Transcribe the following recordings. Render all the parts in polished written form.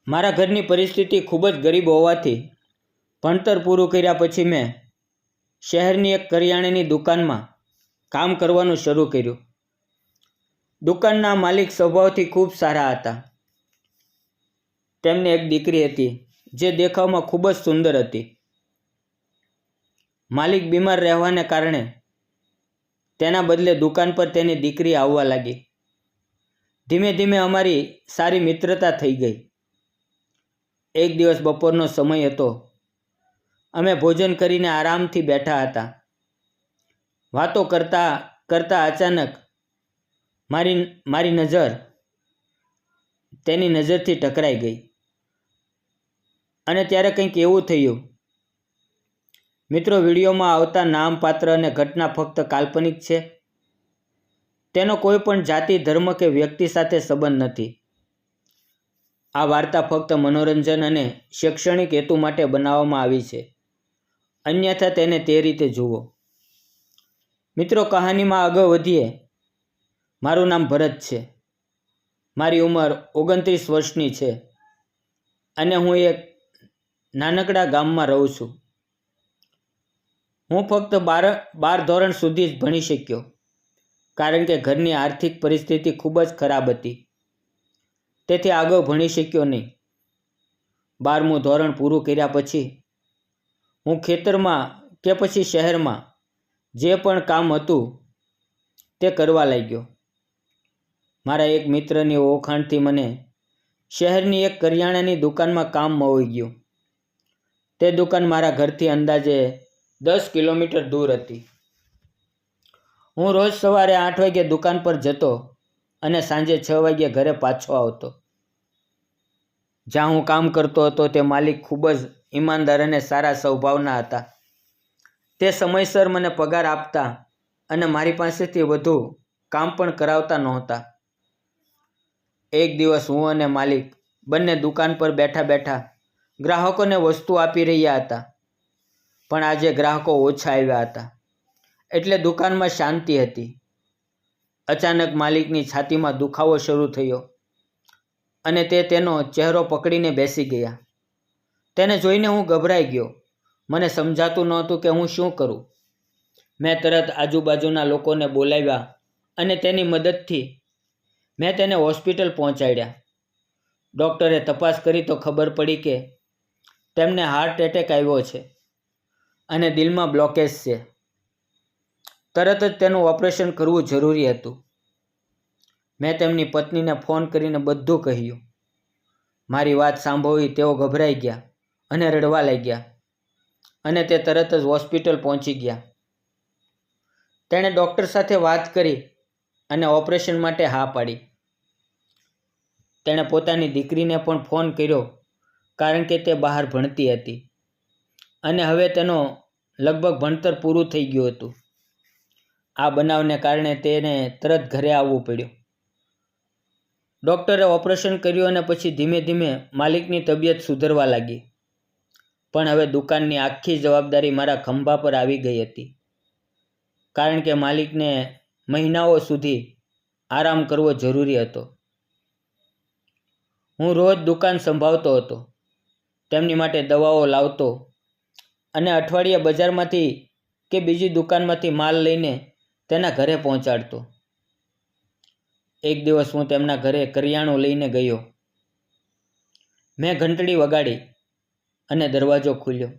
મારા ઘરની પરિસ્થિતિ ખૂબ જ ગરીબ હોવાથી ભણતર પૂરું કર્યા પછી મેં શહેરની એક કરિયાણાની દુકાનમાં કામ કરવાનું શરૂ કર્યું. દુકાનના માલિક સ્વભાવથી ખૂબ સારા હતા. તેમને એક દીકરી હતી જે દેખાવમાં ખૂબ જ સુંદર હતી. માલિક બીમાર રહેવાને કારણે તેના બદલે દુકાન પર તેની દીકરી આવવા લાગી. ધીમે ધીમે અમારી સારી મિત્રતા થઈ ગઈ. એક દિવસ બપોરનો સમય હતો. અમે ભોજન કરીને આરામથી બેઠા હતા. વાતો કરતા કરતા અચાનક મારી નજર તેની નજરથી ટકરાઈ ગઈ. અને ત્યારે કંઈક એવું થયું. મિત્રો, વિડીયોમાં આવતા નામ, પાત્ર અને ઘટના ફક્ત કાલ્પનિક છે. તેનો કોઈ પણ જાતિ, ધર્મ કે વ્યક્તિ સાથે સંબંધ નથી. આ વાર્તા ફક્ત મનોરંજન અને શૈક્ષણિક હેતુ માટે બનાવવામાં આવી છે. અન્યથા તેને તે રીતે જુઓ. મિત્રો, કહાનીમાં આગળ વધીએ. મારું નામ ભરત છે. મારી ઉંમર 29 વર્ષની છે અને હું એક નાનકડા ગામમાં રહું છું. હું ફક્ત 12 ધોરણ સુધી જ ભણી શક્યો કારણ કે ઘરની આર્થિક પરિસ્થિતિ ખૂબ જ ખરાબ હતી. તેથી આગળ ભણી શક્યો નહીં. 12મું ધોરણ પૂરું કર્યા પછી હું ખેતરમાં કે પછી શહેરમાં જે પણ કામ હતું તે કરવા લાગ્યો. મારા એક મિત્રની ઓળખાણથી મને શહેરની એક કરિયાણાની દુકાનમાં કામ મળી ગયું. તે દુકાન મારા ઘરથી અંદાજે 10 કિલોમીટર દૂર હતી. હું રોજ સવારે 8 વાગ્યે દુકાન પર જતો અને સાંજે 6 વાગ્યે ઘરે પાછો આવતો. જ્યાં હું કામ કરતો હતો તે માલિક ખૂબ જ ઈમાનદાર અને સારા સ્વભાવના હતા. તે સમયસર મને પગાર આપતા અને મારી પાસેથી વધુ કામ પણ કરાવતા નહોતા. એક દિવસ હું અને માલિક બંને દુકાન પર બેઠા બેઠા ગ્રાહકોને વસ્તુ આપી રહ્યા હતા. પણ આજે ગ્રાહકો ઓછા આવ્યા હતા એટલે દુકાનમાં શાંતિ હતી. અચાનક માલિકની છાતીમાં દુખાવો શરૂ થયો અને તે તેનો ચહેરો પકડીને બેસી ગયા. તેને જોઈને હું ગભરાઈ ગયો. મને સમજાતું નહોતું કે હું શું કરું. મેં તરત આજુબાજુના લોકોને બોલાવ્યા અને તેની મદદથી મેં તેને હોસ્પિટલ પહોંચાડ્યા. ડૉક્ટરે તપાસ કરી તો ખબર પડી કે તેમને હાર્ટ એટેક આવ્યો છે અને દિલમાં બ્લોકેજ છે. તરત જ તેનું ઓપરેશન કરવું જરૂરી હતું. મેં તેમની પત્નીને ફોન કરીને બધું કહ્યું. મારી વાત સાંભળી તેઓ ગભરાઈ ગયા અને રડવા લાગ્યા અને તે તરત જ હોસ્પિટલ પહોંચી ગયા. તેણે ડૉક્ટર સાથે વાત કરી અને ઓપરેશન માટે હા પાડી. તેણે પોતાની દીકરીને પણ ફોન કર્યો કારણ કે તે બહાર ભણતી હતી અને હવે તેનો લગભગ ભણતર પૂરું થઈ ગયું હતું. આ બનાવને કારણે તેને તરત ઘરે આવવું પડ્યું. ડૉક્ટરે ઓપરેશન કર્યું અને પછી ધીમે ધીમે માલિકની તબિયત સુધરવા લાગી. પણ હવે દુકાનની આખી જવાબદારી મારા ખંભા પર આવી ગઈ હતી કારણ કે માલિકને મહિનાઓ સુધી આરામ કરવો જરૂરી હતો. હું રોજ દુકાન સંભાળતો હતો, તેમની માટે દવાઓ લાવતો અને અઠવાડિયે બજારમાંથી કે બીજી દુકાનમાંથી માલ લઈને તેના ઘરે પહોંચાડતો. એક દિવસ હું તેમના ઘરે કરિયાણું લઈને ગયો. મેં ઘંટડી વગાડી અને દરવાજો ખોલ્યો.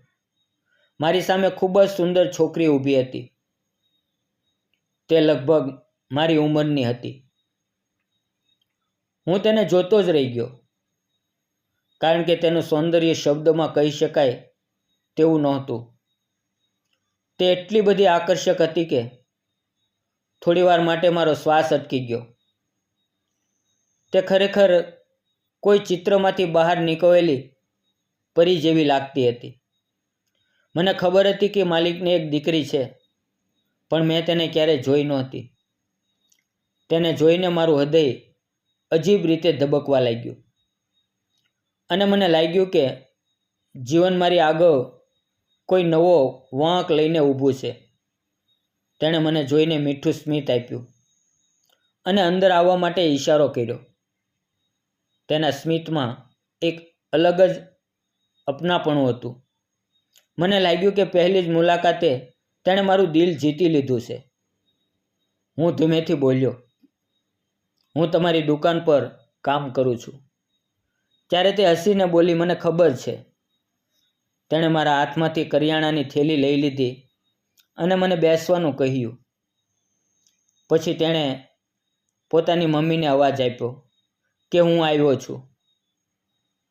મારી સામે ખૂબ જ સુંદર છોકરી ઊભી હતી. તે લગભગ મારી ઉંમરની હતી. હું તેને જોતો જ રહી ગયો કારણ કે તેનું સૌંદર્ય શબ્દમાં કહી શકાય તેવું નહોતું. તે એટલી બધી આકર્ષક હતી કે થોડીવાર માટે મારો શ્વાસ અટકી ગયો. તે ખરેખર કોઈ ચિત્રમાંથી બહાર નીકળેલી પરી જેવી લાગતી હતી. મને ખબર હતી કે માલિકને એક દીકરી છે, પણ મેં તેને ક્યારેય જોઈ નહોતી. તેને જોઈને મારું હૃદય અજીબ રીતે ધબકવા લાગ્યું અને મને લાગ્યું કે જીવન મારી આગળ કોઈ નવો વાંક લઈને ઊભું છે. તેણે મને જોઈને મીઠું સ્મિત આપ્યું અને અંદર આવવા માટે ઈશારો કર્યો. તેના સ્મિતમાં એક અલગ જ અપનાપણું હતું. મને લાગ્યું કે પહેલી જ મુલાકાતે તેણે મારું દિલ જીતી લીધું છે. હું ધીમેથી બોલ્યો, હું તમારી દુકાન પર કામ કરું છું. ત્યારે તે હસીને બોલી, મને ખબર છે. તેણે મારા હાથમાંથી કરિયાણાની થેલી લઈ લીધી અને મને બેસવાનું કહ્યું. પછી તેણે પોતાની મમ્મીને અવાજ આપ્યો કે હું આવ્યો છું.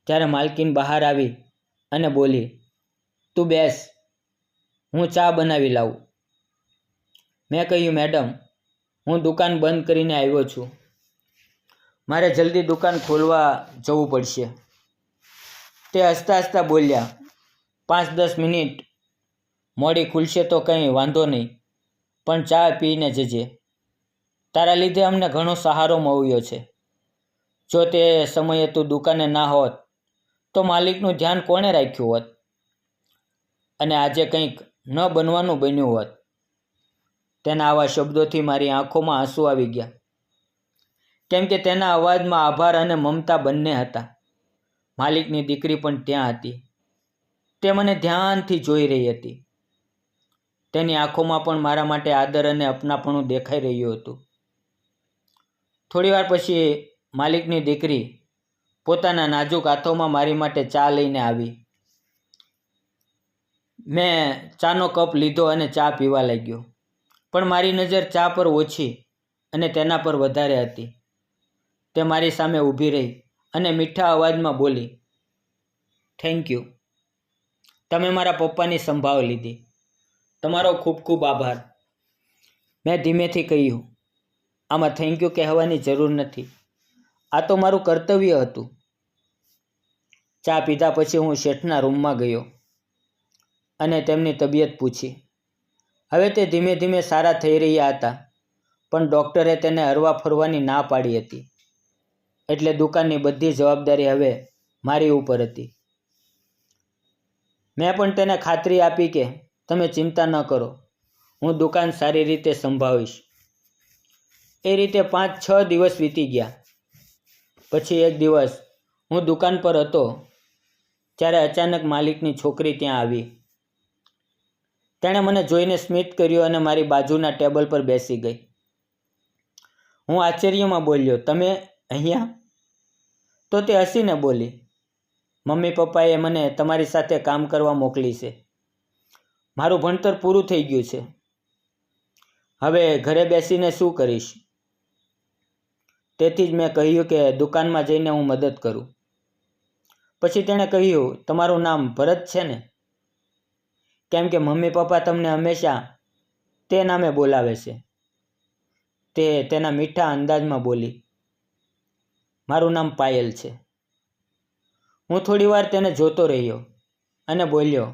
ત્યારે માલકીન બહાર આવી અને બોલી, તું બેસ, હું ચા બનાવી લાવું. મેં કહ્યું, મેડમ, હું દુકાન બંધ કરીને આવ્યો છું. મારે જલ્દી દુકાન ખોલવા જવું પડશે. તે હસતા હસતા બોલ્યા, 5-10 મિનિટ મોડી ખુલશે તો કંઈ વાંધો નહીં, પણ ચા પીને જજે. તારા લીધે અમને ઘણો સહારો મળ્યો છે. જો તે સમયે તું દુકાને ના હોત તો માલિકનું ધ્યાન કોણે રાખ્યું હોત અને આજે કંઈક ન બનવાનું બન્યું હોત. તેના આવા શબ્દોથી મારી આંખોમાં આંસુ આવી ગયા, કેમ કે તેના અવાજમાં આભાર અને મમતા બંને હતા. માલિકની દીકરી પણ ત્યાં હતી. તે મને ધ્યાનથી જોઈ રહી હતી. તેની આંખોમાં પણ મારા માટે આદર અને અપનાપણું દેખાઈ રહ્યું હતું. થોડીવાર પછી માલિકની દીકરી પોતાના નાજુક હાથોમાં મારી માટે ચા લઈને આવી. મેં ચાનો કપ લીધો અને ચા પીવા લાગ્યો, પણ મારી નજર ચા પર ઓછી અને તેના પર વધારે હતી. તે મારી સામે ઊભી રહી અને મીઠા અવાજમાં બોલી, થેન્ક યુ. તમે મારા પપ્પાની સંભાળ લીધી. તમારો ખૂબ ખૂબ આભાર. મેં ધીમેથી કહ્યું, આમાં થેન્ક યુ કહેવાની જરૂર નથી. આ તો મારું કર્તવ્ય હતું. ચા પીધા પછી હું શેઠના રૂમમાં ગયો અને તેમની તબિયત પૂછી. હવે તે ધીમે ધીમે સારા થઈ રહ્યા હતા, પણ ડૉક્ટરે તેને હરવા ફરવાની ના પાડી હતી. એટલે દુકાનની બધી જવાબદારી હવે મારી ઉપર હતી. મેં પણ તેને ખાતરી આપી કે તમે ચિંતા ન કરો, હું દુકાન સારી રીતે સંભાળીશ. એ રીતે 5-6 દિવસ વીતી ગયા. પછી એક દિવસ હું દુકાન પર હતો ત્યારે અચાનક માલિકની છોકરી ત્યાં આવી. તેણે મને જોઈને સ્મિત કર્યું અને મારી બાજુના ટેબલ પર બેસી ગઈ. હું આશ્ચર્યમાં બોલ્યો, તમે અહીંયા? તો તે હસીને બોલી, મમ્મી પપ્પાએ મને તમારી સાથે કામ કરવા મોકલી છે. મારું ભણતર પૂરું થઈ ગયું છે. હવે ઘરે બેસીને શું કરીશ? તેથી જ મેં કહ્યું કે દુકાનમાં જઈને હું મદદ કરું. પછી તેણે કહ્યું, તમારું નામ ભરત છે ને? કેમ કે મમ્મી પપ્પા તમને હંમેશા તે નામે બોલાવે છે. તે તેના મીઠા અંદાજમાં બોલી, મારું નામ પાયલ છે. હું થોડીવાર તેને જોતો રહ્યો અને બોલ્યો,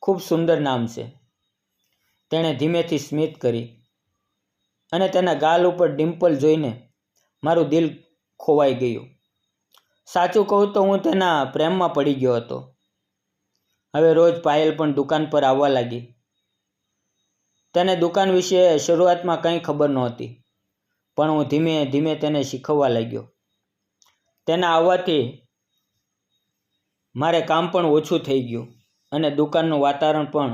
ખૂબ સુંદર નામ છે. તેણે ધીમેથી સ્મિત કરી અને તેના ગાલ ઉપર ડિમ્પલ જોઈને મારું દિલ ખોવાઈ ગયું. સાચું કહું તો હું તેના પ્રેમમાં પડી ગયો હતો. હવે રોજ પાયલ પણ દુકાન પર આવવા લાગી. તેને દુકાન વિશે શરૂઆતમાં કંઈ ખબર નહોતી, પણ હું ધીમે ધીમે તેને શીખવવા લાગ્યો. તેના આવવાથી મારે કામ પણ ઓછું થઈ ગયું અને દુકાનનું વાતાવરણ પણ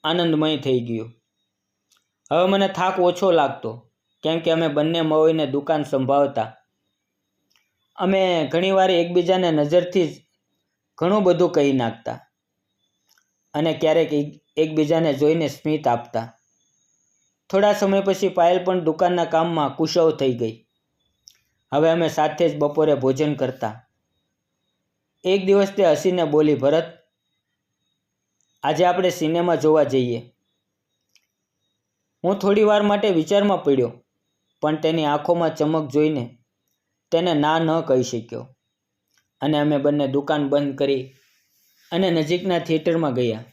આનંદમય થઈ ગયું. હવે મને થાક ઓછો લાગતો, કેમ કે અમે બંને મળીને દુકાન સંભાળતા. અમે ઘણીવાર એકબીજાને નજરથી જ ઘણું બધું કહી નાખતા અને ક્યારેક એકબીજાને જોઈને સ્મિત આપતા. થોડા સમય પછી પાયલ પણ દુકાનના કામમાં કુશળ થઈ ગઈ. હવે અમે સાથે જ બપોરે ભોજન કરતા. એક દિવસ તે હસીને બોલી, ભરત, આજે આપણે સિનેમા જોવા જઈએ. હું થોડી વાર માટે વિચારમાં પડ્યો, પણ તેની આંખોમાં ચમક જોઈને તેને ના ન કહી શક્યો અને અમે બંને દુકાન બંધ કરી અને નજીકના થિયેટરમાં ગયા.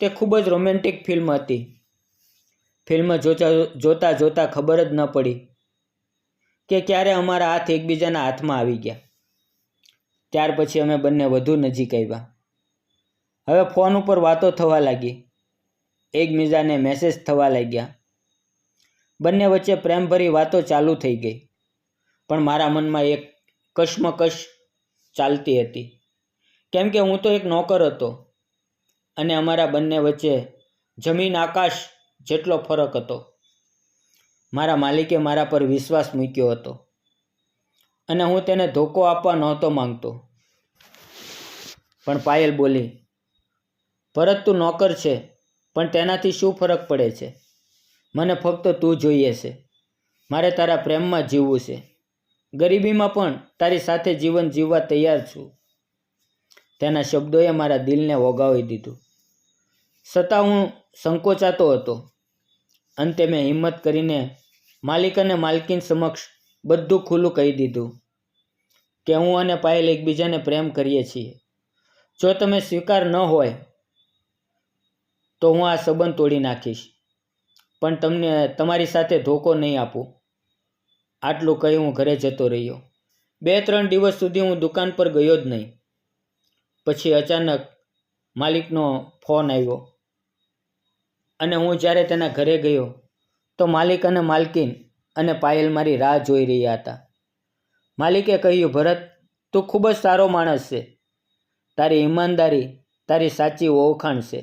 તે ખૂબ જ રોમેન્ટિક ફિલ્મ હતી. ફિલ્મ જોતા જોતા ખબર જ ન પડી કે ક્યારે અમારા હાથ એકબીજાના હાથમાં આવી ગયા. ત્યાર પછી અમે બંને વધુ નજીક આવ્યા. હવે ફોન ઉપર વાતો થવા લાગી, એકબીજાને મેસેજ થવા લાગ્યા. બંને વચ્ચે પ્રેમભરી વાતો ચાલુ થઈ ગઈ, પણ મારા મનમાં એક કશ્મકશ ચાલતી હતી. કેમ કે હું તો એક નોકર હતો અને અમારા બંને વચ્ચે જમીન આકાશ જેટલો ફરક હતો. મારા માલિકે મારા પર વિશ્વાસ મૂક્યો હતો અને હું તેને ધોકો આપવા નહોતો માંગતો. પણ પાયલ બોલી, ભરત તું નોકર છે, પણ તેનાથી શું ફરક પડે છે? મને ફક્ત તું જોઈએ છે. મારે તારા પ્રેમમાં જીવવું છે. ગરીબીમાં પણ તારી સાથે જીવન જીવવા તૈયાર છું. તેના શબ્દોએ મારા દિલને ઓગાળી દીધું. છતાં હું સંકોચાતો હતો. અંતે મેં હિંમત કરીને માલિક અને માલકીન સમક્ષ બધું ખુલ્લું કહી દીધું કે હું અને પાયલ એકબીજાને પ્રેમ કરીએ છીએ. જો તમે સ્વીકાર ન હોય તો હું આ સંબંધ તોડી નાખીશ, પણ તમને તમારી સાથે ધોકો નહીં આપું. આટલું કહી હું ઘરે જતો રહ્યો. 2-3 દિવસ સુધી હું દુકાન પર ગયો જ નહીં. પછી અચાનક માલિકનો ફોન આવ્યો અને હું જ્યારે તેના ઘરે ગયો તો માલિક અને માલકીન અને પાયલ મારી રાહ જોઈ રહ્યા હતા. માલિકે કહ્યું, ભરત, તું ખૂબ જ સારો માણસ છે. તારી ઈમાનદારી તારી સાચી ઓળખાણ છે.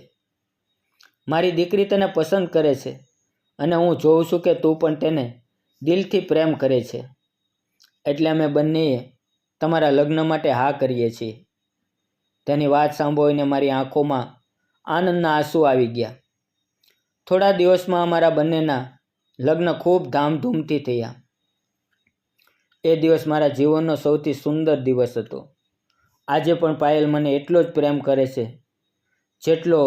મારી દીકરી તને પસંદ કરે છે અને હું જોઉં છું કે તું પણ તેને દિલથી પ્રેમ કરે છે. એટલે અમે બંનેએ તમારા લગ્ન માટે હા કરીએ છીએ. તેની વાત સાંભળીને મારી આંખોમાં આનંદના આંસુ આવી ગયા. થોડા દિવસમાં અમારા બંનેના લગ્ન ખૂબ ધામધૂમથી થયા. એ દિવસ મારા જીવનનો સૌથી સુંદર દિવસ હતો. આજે પણ પાયલ મને એટલો જ પ્રેમ કરે છે જેટલો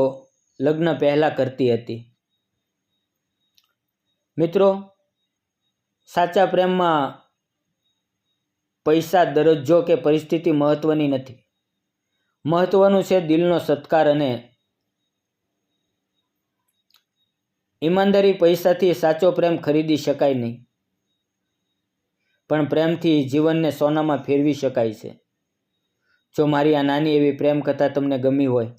લગ્ન પહેલાં કરતી હતી. મિત્રો, સાચા પ્રેમમાં પૈસા, દરજ્જો કે પરિસ્થિતિ મહત્ત્વની નથી. મહત્ત્વનું છે દિલનો સત્કાર અને ઈમાનદારી. પૈસાથી સાચો પ્રેમ ખરીદી શકાય નહીં, પણ પ્રેમથી જીવનને સોનામાં ફેરવી શકાય છે. જો મારી આ નાની એવી પ્રેમ કથા તમને ગમી હોય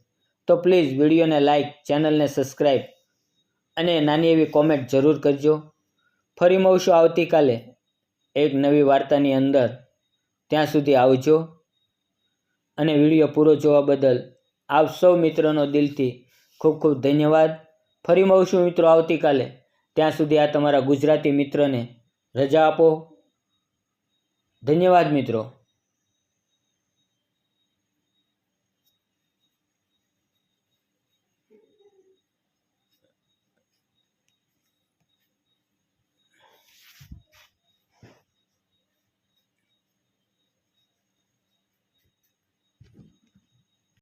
તો પ્લીઝ વિડીયોને લાઈક, ચેનલને સબસ્ક્રાઈબ અને નાની એવી કોમેન્ટ જરૂર કરજો. ફરી મળશું આવતીકાલે એક નવી વાર્તાની અંદર. ત્યાં સુધી આવજો અને વિડીયો પૂરો જોવા બદલ આપ સૌ મિત્રોનો દિલથી ખૂબ ખૂબ ધન્યવાદ. ફરી મળશું મિત્રો આવતીકાલે. ત્યાં સુધી આ તમારા ગુજરાતી મિત્રને રજા આપો. ધન્યવાદ મિત્રો.